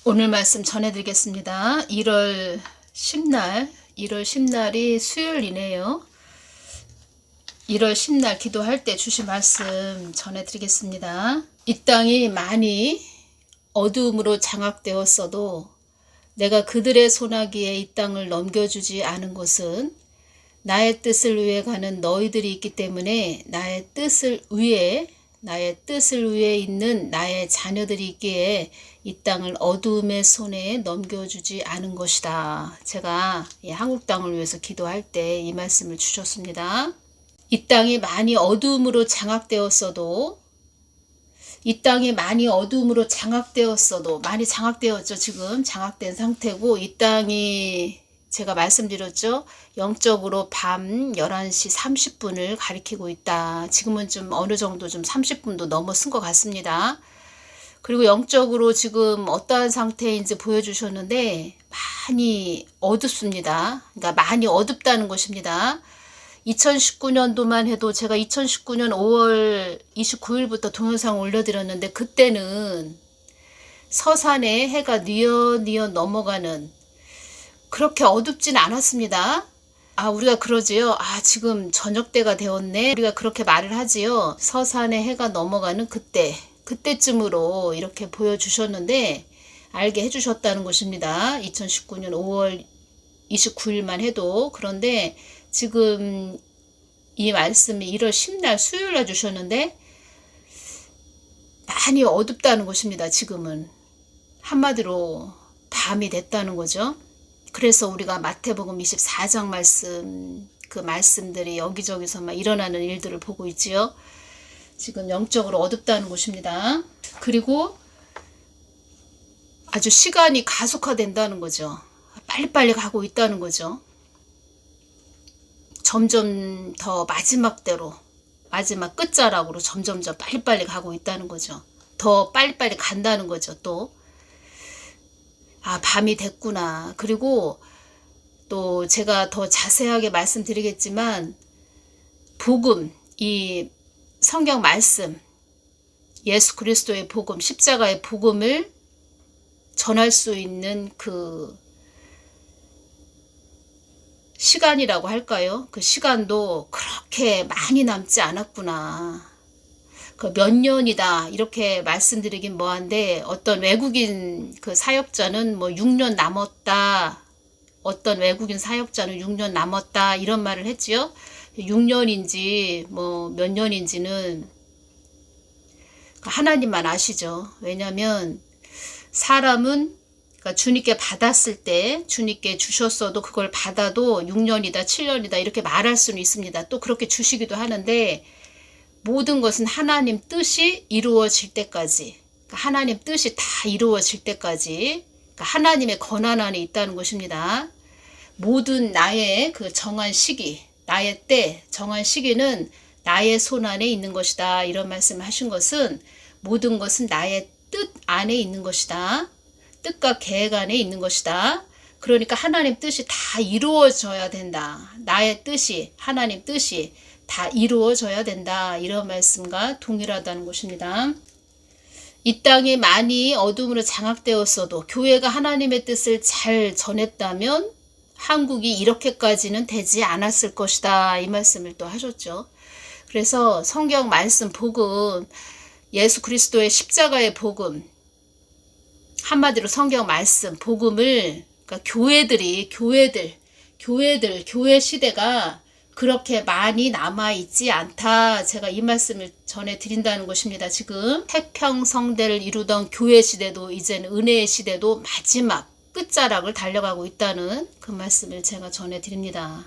오늘 말씀 전해드리겠습니다. 1월 10날이 수요일이네요. 1월 10날 기도할 때 주신 말씀 전해드리겠습니다. 이 땅이 많이 어두움으로 장악되었어도 내가 그들의 손아귀에 이 땅을 넘겨주지 않은 것은 나의 뜻을 위해 가는 너희들이 있기 때문에 나의 뜻을 위해 있는 나의 자녀들이 있기에 이 땅을 어두움의 손에 넘겨주지 않은 것이다. 제가 한국 땅을 위해서 기도할 때 이 말씀을 주셨습니다. 이 땅이 많이 어두움으로 장악되었어도 많이 장악되었죠. 지금 장악된 상태고 이 땅이 제가 말씀드렸죠. 영적으로 밤 11시 30분을 가리키고 있다. 지금은 좀 어느 정도 좀 30분도 넘어선 것 같습니다. 그리고 영적으로 지금 어떠한 상태인지 보여주셨는데 많이 어둡습니다. 그러니까 많이 어둡다는 것입니다. 2019년도만 해도 제가 2019년 5월 29일부터 동영상 올려드렸는데 그때는 서산에 해가 뉘엿뉘엿 넘어가는 그렇게 어둡진 않았습니다. 우리가 그러지요. 지금 저녁때가 되었네. 우리가 그렇게 말을 하지요. 서산에 해가 넘어가는 그때쯤으로 이렇게 보여주셨는데 알게 해주셨다는 것입니다. 2019년 5월 29일만 해도. 그런데 지금 이 말씀이 1월 10날 수요일날 주셨는데 많이 어둡다는 것입니다. 지금은 한마디로 밤이 됐다는 거죠. 그래서 우리가 마태복음 24장 말씀, 그 말씀들이 여기저기서 막 일어나는 일들을 보고 있지요. 지금 영적으로 어둡다는 것입니다. 그리고 아주 시간이 가속화된다는 거죠. 빨리빨리 가고 있다는 거죠. 점점 더 마지막 끝자락으로 점점 빨리빨리 가고 있다는 거죠. 더 빨리빨리 간다는 거죠. 또 밤이 됐구나. 그리고 또 제가 더 자세하게 말씀드리겠지만 복음, 이 성경 말씀, 예수 그리스도의 복음, 십자가의 복음을 전할 수 있는 그 시간이라고 할까요? 그 시간도 그렇게 많이 남지 않았구나. 그 몇 년이다 이렇게 말씀드리긴 뭐한데 어떤 외국인 그 사역자는 뭐 6년 남았다. 어떤 외국인 사역자는 6년 남았다 이런 말을 했지요. 6년인지 뭐 몇 년인지는 하나님만 아시죠. 왜냐하면 사람은 그러니까 주님께 받았을 때 주님께 주셨어도 그걸 받아도 6년이다 7년이다 이렇게 말할 수는 있습니다. 또 그렇게 주시기도 하는데 모든 것은 하나님 뜻이 이루어질 때까지, 그러니까 하나님 뜻이 다 이루어질 때까지, 그러니까 하나님의 권한 안에 있다는 것입니다. 모든 나의 그 정한 시기, 나의 때, 정한 시기는 나의 손 안에 있는 것이다. 이런 말씀을 하신 것은 모든 것은 나의 뜻 안에 있는 것이다. 뜻과 계획 안에 있는 것이다. 그러니까 하나님 뜻이 다 이루어져야 된다. 나의 뜻이, 하나님 뜻이 다 이루어져야 된다. 이런 말씀과 동일하다는 것입니다. 이 땅이 많이 어둠으로 장악되었어도 교회가 하나님의 뜻을 잘 전했다면 한국이 이렇게까지는 되지 않았을 것이다. 이 말씀을 또 하셨죠. 그래서 성경 말씀 복음, 예수 그리스도의 십자가의 복음, 한마디로 성경 말씀 복음을 그러니까 교회 시대가 그렇게 많이 남아있지 않다. 제가 이 말씀을 전해드린다는 것입니다. 지금 태평성대를 이루던 교회 시대도 이제는 은혜의 시대도 마지막 끝자락을 달려가고 있다는 그 말씀을 제가 전해드립니다.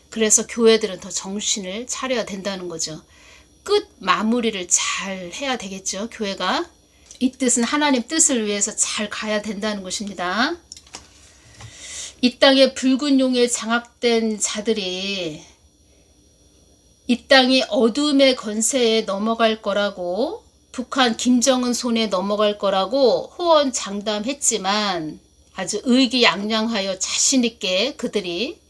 그래서 교회들은 더 정신을 차려야 된다는 거죠. 끝 마무리를 잘 해야 되겠죠. 교회가. 이 뜻은 하나님 뜻을 위해서 잘 가야 된다는 것입니다. 이 땅에 붉은 용에 장악된 자들이 이 땅이 어둠의 권세에 넘어갈 거라고 북한 김정은 손에 넘어갈 거라고 호언장담했지만 아주 의기양양하여 자신있게 그들이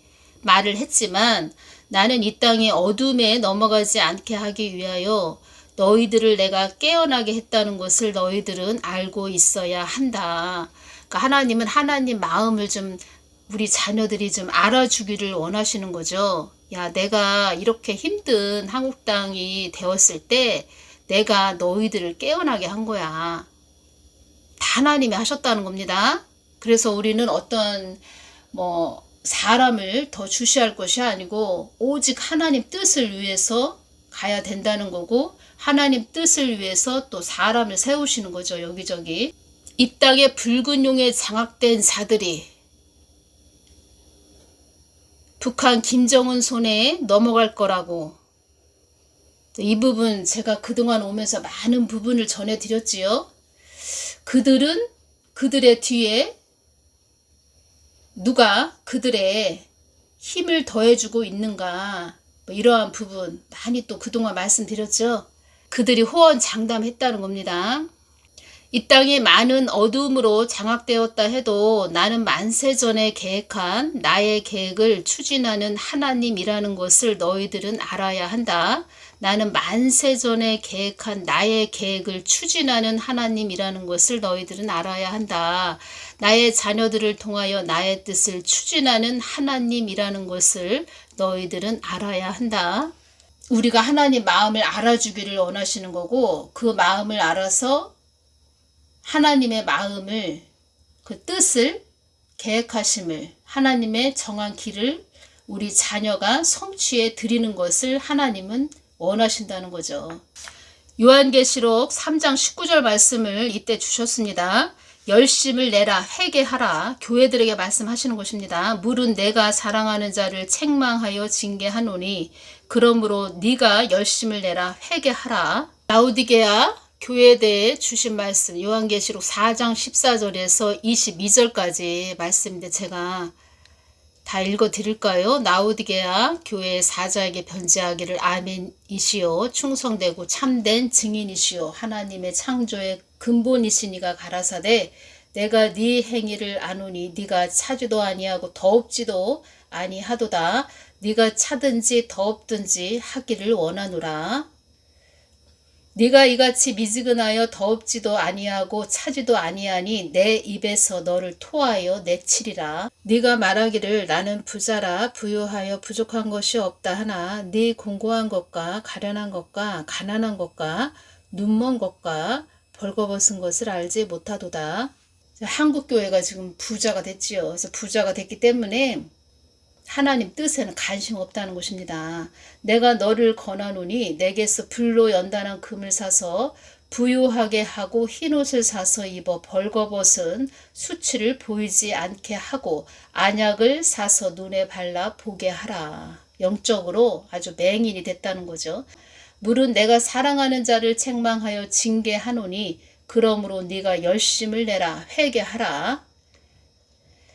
말을 했지만 나는 이 땅이 어둠에 넘어가지 않게 하기 위하여 너희들을 내가 깨어나게 했다는 것을 너희들은 알고 있어야 한다. 그러니까 하나님은 하나님 마음을 좀 우리 자녀들이 좀 알아주기를 원하시는 거죠. 야, 내가 이렇게 힘든 한국 땅이 되었을 때 내가 너희들을 깨어나게 한 거야. 다 하나님이 하셨다는 겁니다. 그래서 우리는 어떤 사람을 더 주시할 것이 아니고 오직 하나님 뜻을 위해서 가야 된다는 거고, 하나님 뜻을 위해서 또 사람을 세우시는 거죠. 여기저기 이 땅에 붉은 용에 장악된 자들이 북한 김정은 손에 넘어갈 거라고, 이 부분 제가 그동안 오면서 많은 부분을 전해드렸지요. 그들은 그들의 뒤에 누가 그들의 힘을 더해주고 있는가, 이러한 부분 많이 또 그동안 말씀드렸죠. 그들이 호언장담했다는 겁니다. 이 땅이 많은 어두움으로 장악되었다 해도 나는 만세전에 계획한 나의 계획을 추진하는 하나님이라는 것을 너희들은 알아야 한다. 나는 만세전에 계획한 나의 계획을 추진하는 하나님이라는 것을 너희들은 알아야 한다. 나의 자녀들을 통하여 나의 뜻을 추진하는 하나님이라는 것을 너희들은 알아야 한다. 우리가 하나님 마음을 알아주기를 원하시는 거고, 그 마음을 알아서 하나님의 마음을, 그 뜻을, 계획하심을, 하나님의 정한 길을 우리 자녀가 성취해 드리는 것을 하나님은 원하신다는 거죠. 요한계시록 3장 19절 말씀을 이때 주셨습니다. 열심을 내라, 회개하라. 교회들에게 말씀하시는 것입니다. 물은 내가 사랑하는 자를 책망하여 징계하노니 그러므로 네가 열심을 내라, 회개하라. 라우디게아 교회에 대해 주신 말씀, 요한계시록 4장 14절에서 22절까지 말씀인데 제가 다 읽어 드릴까요? 라우디게아 교회의 사자에게 편지하기를 아멘이시오. 충성되고 참된 증인이시오. 하나님의 창조의 근본이시니가 가라사대 내가 네 행위를 아노니 네가 차지도 아니하고 더웁지도 아니하도다. 네가 차든지 더웁든지 하기를 원하노라. 네가 이같이 미지근하여 더웁지도 아니하고 차지도 아니하니 내 입에서 너를 토하여 내치리라. 네가 말하기를 나는 부자라 부유하여 부족한 것이 없다 하나 네 공고한 것과 가련한 것과 가난한 것과 눈먼 것과 벌거벗은 것을 알지 못하도다. 한국 교회가 지금 부자가 됐지요. 그래서 부자가 됐기 때문에 하나님 뜻에는 관심 없다는 것입니다. 내가 너를 권하노니 내게서 불로 연단한 금을 사서 부유하게 하고 흰옷을 사서 입어 벌거벗은 수치를 보이지 않게 하고 안약을 사서 눈에 발라 보게 하라. 영적으로 아주 맹인이 됐다는 거죠. 물은 내가 사랑하는 자를 책망하여 징계하노니 그러므로 네가 열심을 내라, 회개하라.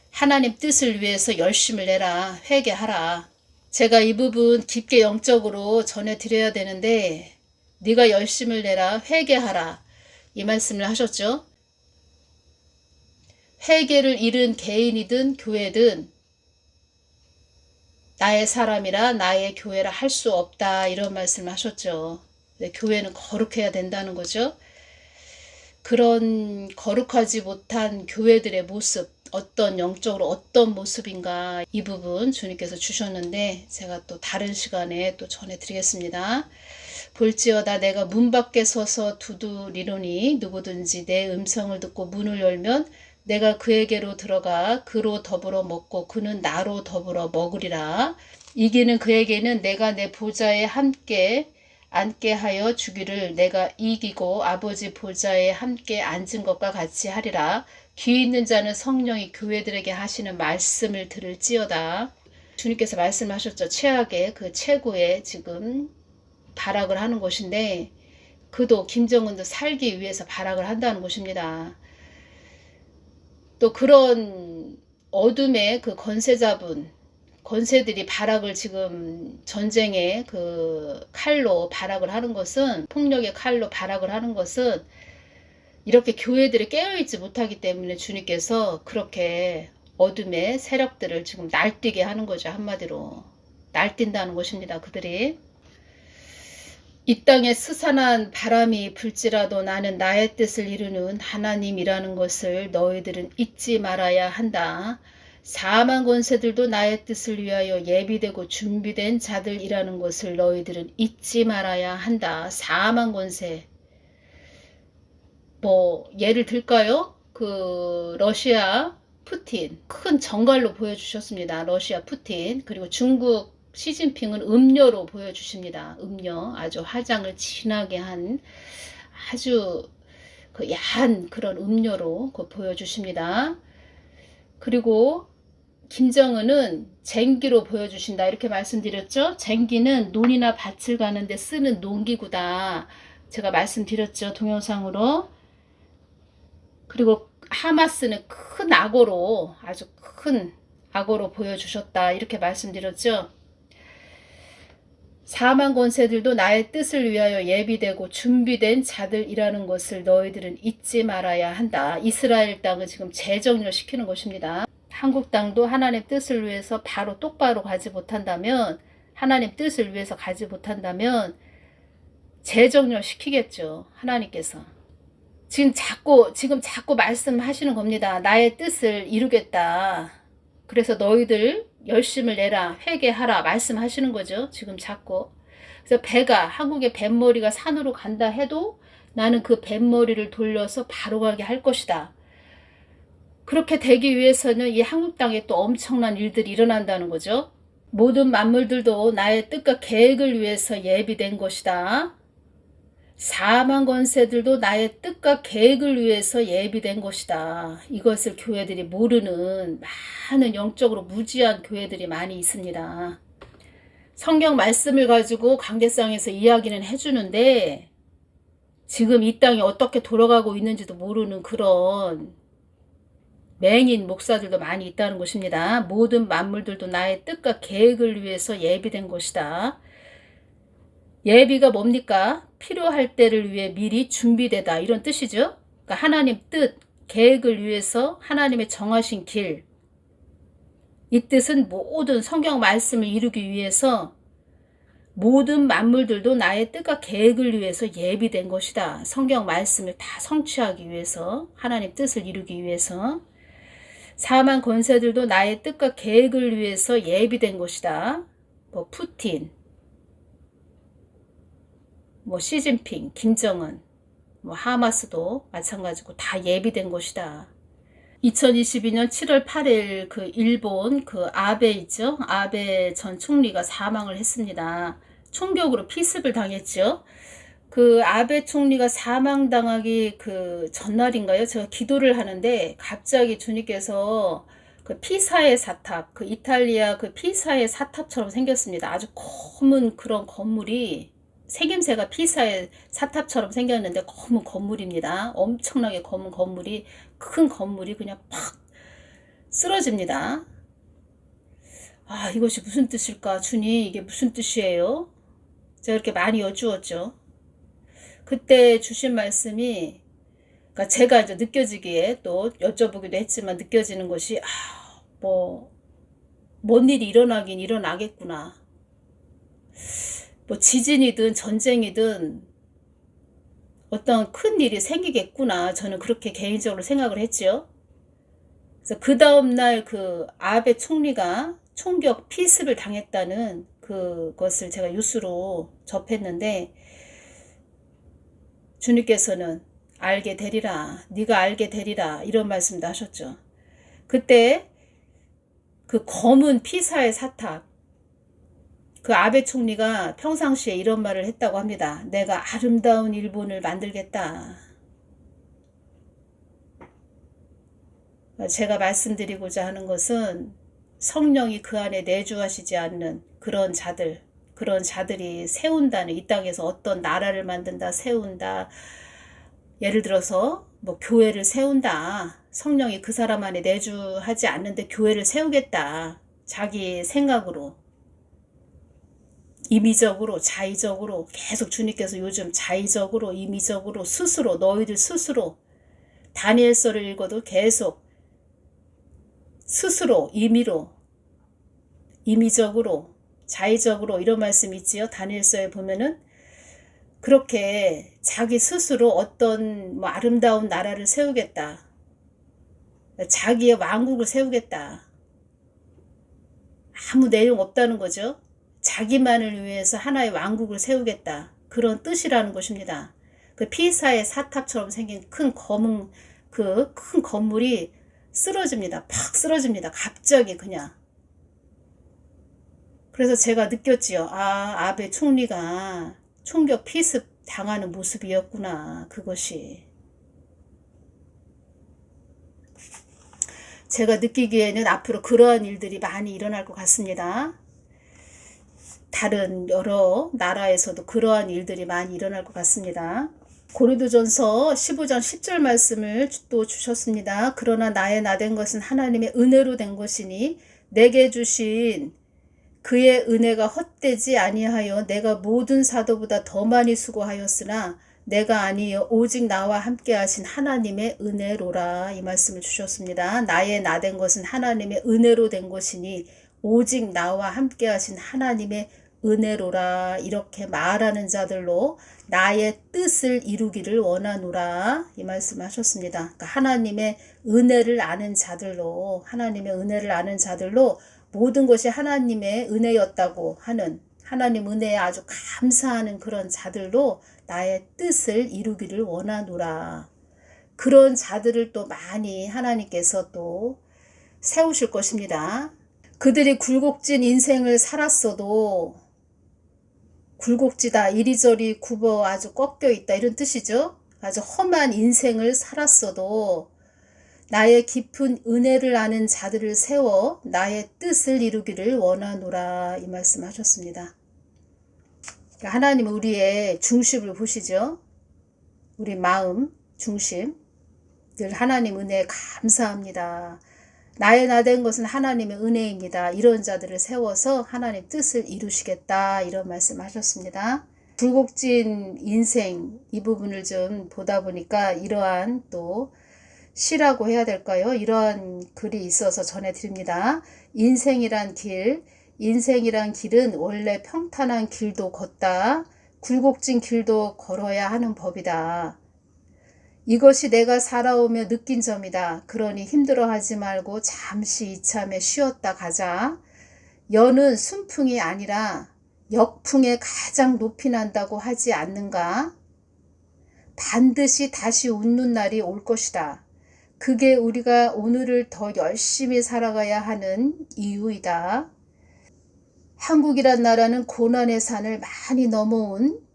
하나님 뜻을 위해서 열심을 내라, 회개하라. 제가 이 부분 깊게 영적으로 전해드려야 되는데 네가 열심을 내라, 회개하라. 이 말씀을 하셨죠. 회개를 잃은 개인이든 교회든 나의 사람이라 나의 교회라 할 수 없다, 이런 말씀을 하셨죠. 교회는 거룩해야 된다는 거죠. 그런 거룩하지 못한 교회들의 모습, 어떤 영적으로 어떤 모습인가, 이 부분 주님께서 주셨는데 제가 또 다른 시간에 또 전해드리겠습니다. 볼지어다 내가 문 밖에 서서 두드리노니 누구든지 내 음성을 듣고 문을 열면 내가 그에게로 들어가 그로 더불어 먹고 그는 나로 더불어 먹으리라. 이기는 그에게는 내가 내 보좌에 함께 앉게 하여 주기를 내가 이기고 아버지 보좌에 함께 앉은 것과 같이 하리라. 귀 있는 자는 성령이 교회들에게 하시는 말씀을 들을지어다. 주님께서 말씀하셨죠. 최악의 그 최고의 지금 발악을 하는 것인데 그도 김정은도 살기 위해서 발악을 한다는 것입니다. 또 그런 어둠의 그 권세들이 발악을 지금 전쟁의 그 칼로 발악을 하는 것은, 폭력의 칼로 발악을 하는 것은 이렇게 교회들이 깨어있지 못하기 때문에 주님께서 그렇게 어둠의 세력들을 지금 날뛰게 하는 거죠. 한마디로 날뛴다는 것입니다. 그들이. 이 땅에 스산한 바람이 불지라도 나는 나의 뜻을 이루는 하나님이라는 것을 너희들은 잊지 말아야 한다. 사망 권세들도 나의 뜻을 위하여 예비되고 준비된 자들이라는 것을 너희들은 잊지 말아야 한다. 사망 권세. 뭐 예를 들까요? 러시아 푸틴 큰 정갈로 보여주셨습니다. 러시아 푸틴. 그리고 중국 시진핑은 음료로 보여주십니다. 음료. 아주 화장을 진하게 한 아주 야한 그런 음료로 보여주십니다. 그리고 김정은은 쟁기로 보여주신다. 이렇게 말씀드렸죠. 쟁기는 논이나 밭을 가는데 쓰는 농기구다. 제가 말씀드렸죠. 동영상으로. 그리고 하마스는 큰 악어로, 아주 큰 악어로 보여주셨다. 이렇게 말씀드렸죠. 사망 권세들도 나의 뜻을 위하여 예비되고 준비된 자들이라는 것을 너희들은 잊지 말아야 한다. 이스라엘 땅을 지금 재정렬시키는 것입니다. 한국 땅도 하나님 뜻을 위해서 바로 똑바로 가지 못한다면, 하나님 뜻을 위해서 가지 못한다면 재정렬시키겠죠. 하나님께서. 지금 자꾸 말씀하시는 겁니다. 나의 뜻을 이루겠다. 그래서 너희들 열심을 내라, 회개하라 말씀하시는 거죠. 지금 자꾸. 그래서 한국의 뱃머리가 산으로 간다 해도 나는 그 뱃머리를 돌려서 바로 가게 할 것이다. 그렇게 되기 위해서는 이 한국 땅에 또 엄청난 일들이 일어난다는 거죠. 모든 만물들도 나의 뜻과 계획을 위해서 예비된 것이다. 사망 권세들도 나의 뜻과 계획을 위해서 예비된 것이다. 이것을 교회들이 모르는 많은 영적으로 무지한 교회들이 많이 있습니다. 성경 말씀을 가지고 강대상에서 이야기는 해주는데 지금 이 땅이 어떻게 돌아가고 있는지도 모르는 그런 맹인 목사들도 많이 있다는 것입니다. 모든 만물들도 나의 뜻과 계획을 위해서 예비된 것이다. 예비가 뭡니까? 필요할 때를 위해 미리 준비되다. 이런 뜻이죠. 그러니까 하나님 뜻, 계획을 위해서 하나님의 정하신 길. 이 뜻은 모든 성경 말씀을 이루기 위해서 모든 만물들도 나의 뜻과 계획을 위해서 예비된 것이다. 성경 말씀을 다 성취하기 위해서, 하나님 뜻을 이루기 위해서. 사망 권세들도 나의 뜻과 계획을 위해서 예비된 것이다. 푸틴, 시진핑, 김정은, 하마스도 마찬가지고 다 예비된 것이다. 2022년 7월 8일 일본 아베 있죠? 아베 전 총리가 사망을 했습니다. 총격으로 피습을 당했죠. 아베 총리가 사망당하기 전날인가요? 제가 기도를 하는데 갑자기 주님께서 피사의 사탑, 이탈리아 피사의 사탑처럼 생겼습니다. 아주 검은 그런 건물이 생김새가 피사의 사탑처럼 생겼는데 검은 건물입니다. 엄청나게 검은 건물이, 큰 건물이 그냥 팍 쓰러집니다. 아, 이것이 무슨 뜻일까? 주님, 이게 무슨 뜻이에요? 제가 이렇게 많이 여쭈었죠. 그때 주신 말씀이, 그러니까 제가 이제 느껴지기에 또 여쭤보기도 했지만 느껴지는 것이, 뭔 일이 일어나긴 일어나겠구나. 지진이든 전쟁이든 어떤 큰 일이 생기겠구나. 저는 그렇게 개인적으로 생각을 했죠. 그래서 그 다음날 아베 총리가 총격 피습을 당했다는 그것을 제가 뉴스로 접했는데, 주님께서는 알게 되리라, 네가 알게 되리라, 이런 말씀도 하셨죠. 그때 검은 피사의 사탑, 아베 총리가 평상시에 이런 말을 했다고 합니다. 내가 아름다운 일본을 만들겠다. 제가 말씀드리고자 하는 것은 성령이 그 안에 내주하시지 않는 그런 자들이 세운다는, 이 땅에서 어떤 나라를 만든다, 세운다, 예를 들어서 교회를 세운다. 성령이 그 사람 안에 내주하지 않는데 교회를 세우겠다. 자기 생각으로, 임의적으로, 자의적으로, 계속 주님께서 요즘 자의적으로, 임의적으로, 스스로, 너희들 스스로, 다니엘서를 읽어도 계속 스스로, 임의로, 임의적으로, 자의적으로, 이런 말씀이 있지요. 다니엘서에 보면은 그렇게 자기 스스로 어떤 뭐 아름다운 나라를 세우겠다. 자기의 왕국을 세우겠다. 아무 내용 없다는 거죠. 자기만을 위해서 하나의 왕국을 세우겠다. 그런 뜻이라는 것입니다. 그 피사의 사탑처럼 생긴 큰 검은 그 큰 건물이 쓰러집니다. 팍 쓰러집니다. 갑자기 그냥. 그래서 제가 느꼈지요. 아, 아베 총리가 총격 피습 당하는 모습이었구나. 그것이. 제가 느끼기에는 앞으로 그러한 일들이 많이 일어날 것 같습니다. 다른 여러 나라에서도 그러한 일들이 많이 일어날 것 같습니다. 고린도전서 15장 10절 말씀을 또 주셨습니다. 그러나 나의 나된 것은 하나님의 은혜로 된 것이니 내게 주신 그의 은혜가 헛되지 아니하여 내가 모든 사도보다 더 많이 수고하였으나 내가 아니요 오직 나와 함께 하신 하나님의 은혜로라. 이 말씀을 주셨습니다. 나의 나된 것은 하나님의 은혜로 된 것이니 오직 나와 함께 하신 하나님의 은혜로라. 이렇게 말하는 자들로 나의 뜻을 이루기를 원하노라. 이 말씀 하셨습니다. 그러니까 하나님의 은혜를 아는 자들로, 하나님의 은혜를 아는 자들로 모든 것이 하나님의 은혜였다고 하는, 하나님 은혜에 아주 감사하는 그런 자들로 나의 뜻을 이루기를 원하노라. 그런 자들을 또 많이 하나님께서 또 세우실 것입니다. 그들이 굴곡진 인생을 살았어도, 굴곡지다, 이리저리 굽어 아주 꺾여 있다, 이런 뜻이죠. 아주 험한 인생을 살았어도 나의 깊은 은혜를 아는 자들을 세워 나의 뜻을 이루기를 원하노라. 이 말씀 하셨습니다. 하나님은 우리의 중심을 보시죠. 우리 마음 중심. 늘 하나님 은혜에 감사합니다. 나의 나된 것은 하나님의 은혜입니다. 이런 자들을 세워서 하나님 뜻을 이루시겠다. 이런 말씀 하셨습니다. 굴곡진 인생 이 부분을 좀 보다 보니까 이러한 또 시라고 해야 될까요? 이러한 글이 있어서 전해드립니다. 인생이란 길은 원래 평탄한 길도 걷다. 굴곡진 길도 걸어야 하는 법이다. 이것이 내가 살아오며 느낀 점이다. 그러니 힘들어하지 말고 잠시 이참에 쉬었다 가자. 연은 순풍이 아니라 역풍에 가장 높이 난다고 하지 않는가? 반드시 다시 웃는 날이 올 것이다. 그게 우리가 오늘을 더 열심히 살아가야 하는 이유이다. 한국이란 나라는 고난의 산을 많이 넘어온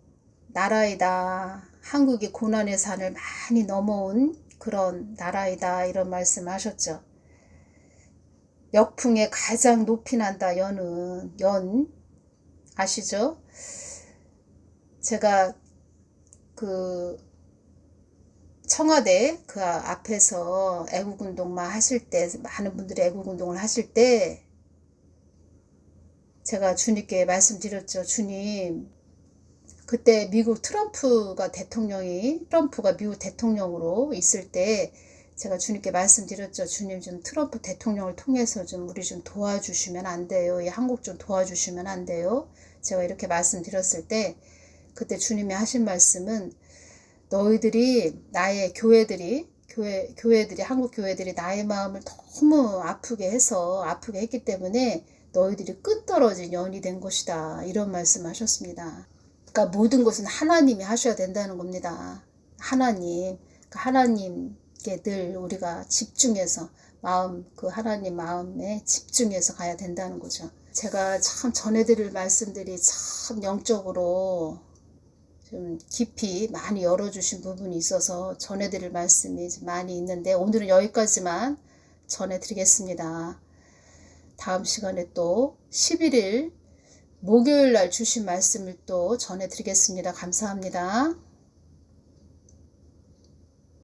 나라이다. 한국이 고난의 산을 많이 넘어온 그런 나라이다. 이런 말씀 하셨죠. 역풍에 가장 높이 난다. 연 아시죠? 제가 그 청와대 그 앞에서 애국운동만 하실 때, 많은 분들이 애국운동을 하실 때 제가 주님께 말씀드렸죠. 주님, 그때 미국 트럼프가 미국 대통령으로 있을 때 제가 주님께 말씀드렸죠. 주님, 좀 트럼프 대통령을 통해서 좀 우리 좀 도와주시면 안 돼요. 이 한국 좀 도와주시면 안 돼요. 제가 이렇게 말씀드렸을 때 그때 주님이 하신 말씀은 너희들이 나의 교회들이 한국 교회들이 나의 마음을 너무 아프게 했기 때문에 너희들이 끝떨어진 연이 된 것이다. 이런 말씀 하셨습니다. 그러니까 모든 것은 하나님이 하셔야 된다는 겁니다. 하나님. 그러니까 하나님께 늘 우리가 집중해서 그 하나님 마음에 집중해서 가야 된다는 거죠. 제가 참 전해드릴 말씀들이 참 영적으로 좀 깊이 많이 열어주신 부분이 있어서 전해드릴 말씀이 많이 있는데 오늘은 여기까지만 전해드리겠습니다. 다음 시간에 또 11일 목요일 날 주신 말씀을 또 전해드리겠습니다. 감사합니다.